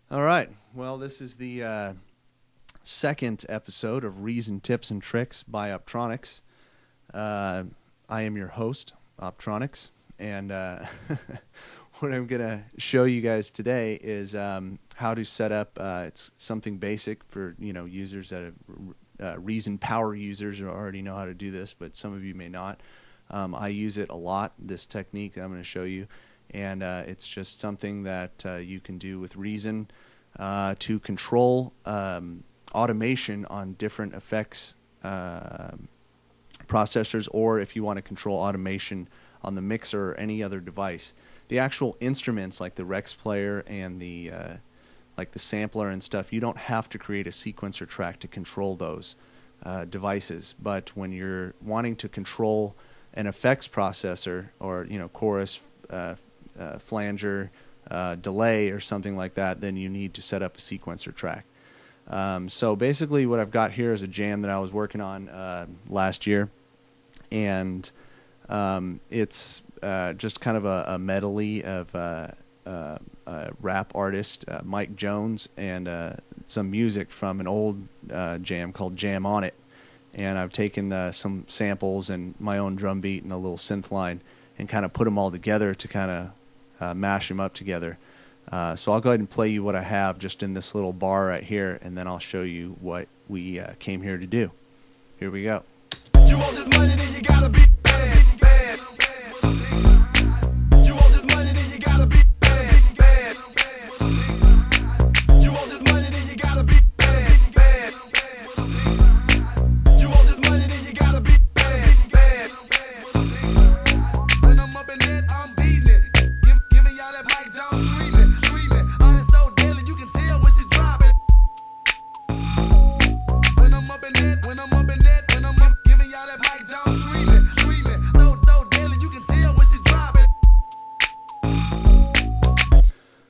All right. Well, this is the second episode of Reason Tips and Tricks by Optronics. I am your host, Optronics, and what I'm going to show you guys today is how to set up. It's something basic for users that have Reason power users who already know how to do this, but some of you may not. I use it a lot. This technique that I'm going to show you. And it's just something that you can do with Reason to control automation on different effects processors, or if you want to control automation on the mixer or any other device. The actual instruments like the Rex player and the like the sampler and stuff, you don't have to create a sequencer track to control those devices. But when you're wanting to control an effects processor or chorus, flanger, delay or something like that, then you need to set up a sequencer track. So basically what I've got here is a jam that I was working on last year, and it's just kind of a medley of a rap artist, Mike Jones, and some music from an old jam called Jam On It. And I've taken some samples and my own drum beat and a little synth line and kind of put them all together to kind of mash them up together. So I'll go ahead and play you what I have just in this little bar right here, and then I'll show you what we came here to do. Here we go. You want this money, then you gotta be bad, bad. You want this money, then you gotta be bad, bad. You want this money, then you gotta be bad, bad. You want this money, then you gotta be bad, bad. When I'm up in it, I'm beating it. Giving y'all that Mike Jones screaming, screaming. All is so deadly, you can tell when she drop it. When I'm up in it, when I'm up in it, when I'm up, giving y'all that Mike Jones screaming, screaming. So deadly, you can tell when she drop it.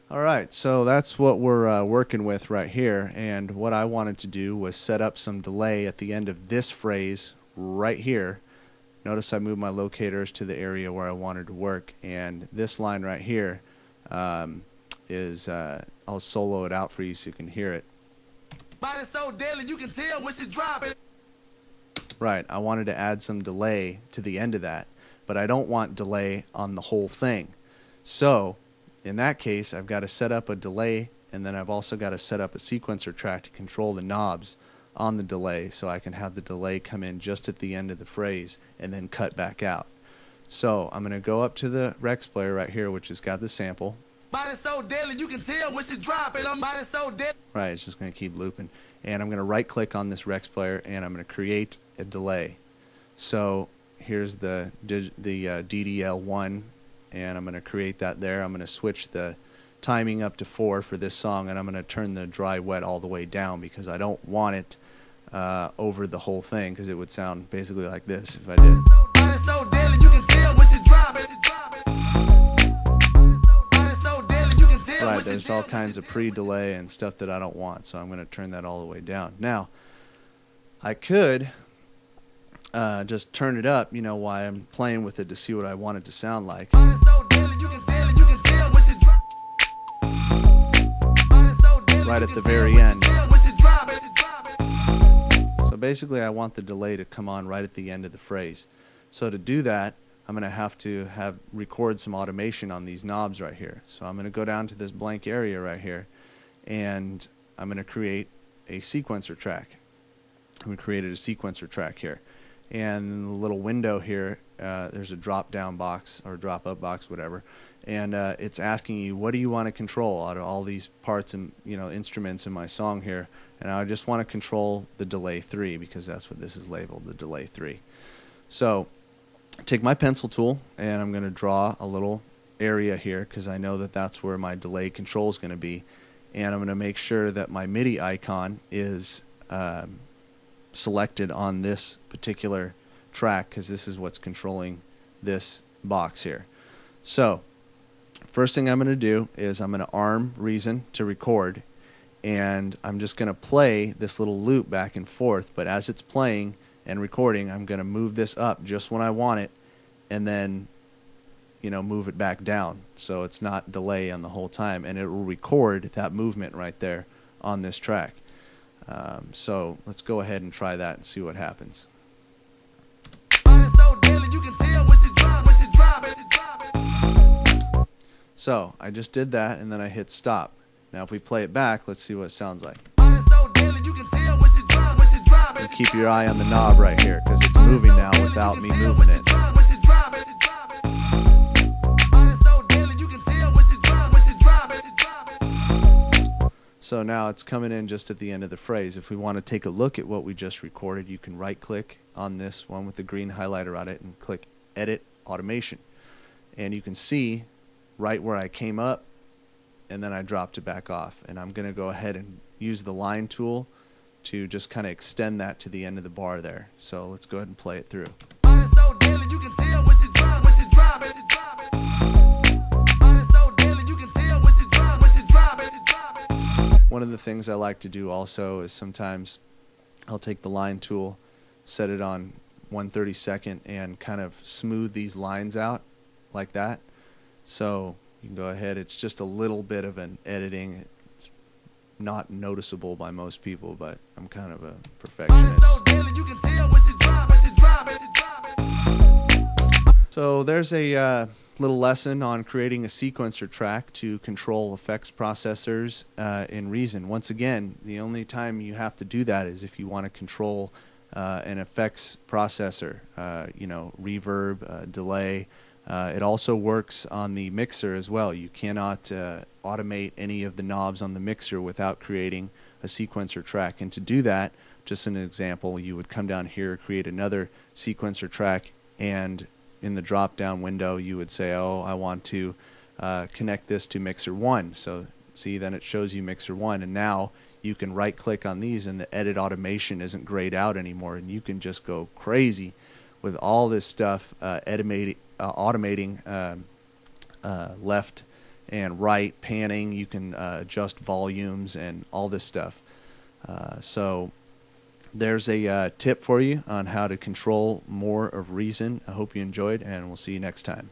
All right, so that's what we're working with right here, and what I wanted to do was set up some delay at the end of this phrase right here. Notice I moved my locators to the area where I wanted to work, and this line right here is, I'll solo it out for you so you can hear it. Body so deadly, you can tell when she drop it. Right, I wanted to add some delay to the end of that, but I don't want delay on the whole thing. So, in that case, I've got to set up a delay, and then I've also got to set up a sequencer track to control the knobs on the delay, so I can have the delay come in just at the end of the phrase and then cut back out. So I'm going to go up to the Rex player right here, which has got the sample. Body so deadly, you can tell when she drop it. I'm body so deadly. Right, it's just going to keep looping. And I'm going to right click on this Rex player, and I'm going to create a delay. So here's the DDL1, and I'm going to create that there. I'm going to switch the timing up to 4 for this song, and I'm going to turn the dry wet all the way down because I don't want it over the whole thing, because it would sound basically like this if I did. Right, there's all kinds of pre-delay and stuff that I don't want, so I'm going to turn that all the way down. Now, I could just turn it up, while I'm playing with it to see what I want it to sound like. Right at the very end. So basically I want the delay to come on right at the end of the phrase. So to do that, I'm going to have record some automation on these knobs right here. So I'm going to go down to this blank area right here, and I'm going to create a sequencer track. We created a sequencer track here. And in the little window here, there's a drop-down box or drop-up box, whatever. And it's asking you, what do you want to control out of all these parts and instruments in my song here? And I just want to control the delay 3, because that's what this is labeled, the delay 3. So take my pencil tool, and I'm going to draw a little area here, because I know that that's where my delay control is going to be. And I'm going to make sure that my MIDI icon is selected on this particular track, because this is what's controlling this box here. So first thing I'm going to do is I'm going to arm Reason to record, and I'm just going to play this little loop back and forth, but as it's playing and recording, I'm going to move this up just when I want it, and then move it back down, so it's not delay on the whole time, and it will record that movement right there on this track. So let's go ahead and try that and see what happens. So I just did that, and then I hit stop. Now if we play it back, let's see what it sounds like. And keep your eye on the knob right here, because it's moving now without me moving it. So now it's coming in just at the end of the phrase. If we want to take a look at what we just recorded, you can right click on this one with the green highlighter on it and click Edit Automation. And you can see right where I came up and then I dropped it back off. And I'm going to go ahead and use the line tool to just kind of extend that to the end of the bar there. So let's go ahead and play it through. One of the things I like to do also is sometimes I'll take the line tool, set it on 1/32 and kind of smooth these lines out like that. So you can go ahead, it's just a little bit of an editing. It's not noticeable by most people, but I'm kind of a perfectionist. So there's a little lesson on creating a sequencer track to control effects processors in Reason. Once again, the only time you have to do that is if you want to control an effects processor, reverb, delay. It also works on the mixer as well. You cannot automate any of the knobs on the mixer without creating a sequencer track. And to do that, just an example, you would come down here, create another sequencer track, and in the drop down window you would say, oh, I want to connect this to mixer 1. So see, then it shows you mixer 1, and now you can right click on these and the edit automation isn't grayed out anymore, and you can just go crazy with all this stuff, automating left and right, panning. You can adjust volumes and all this stuff. So there's a tip for you on how to control more of Reason. I hope you enjoyed, and we'll see you next time.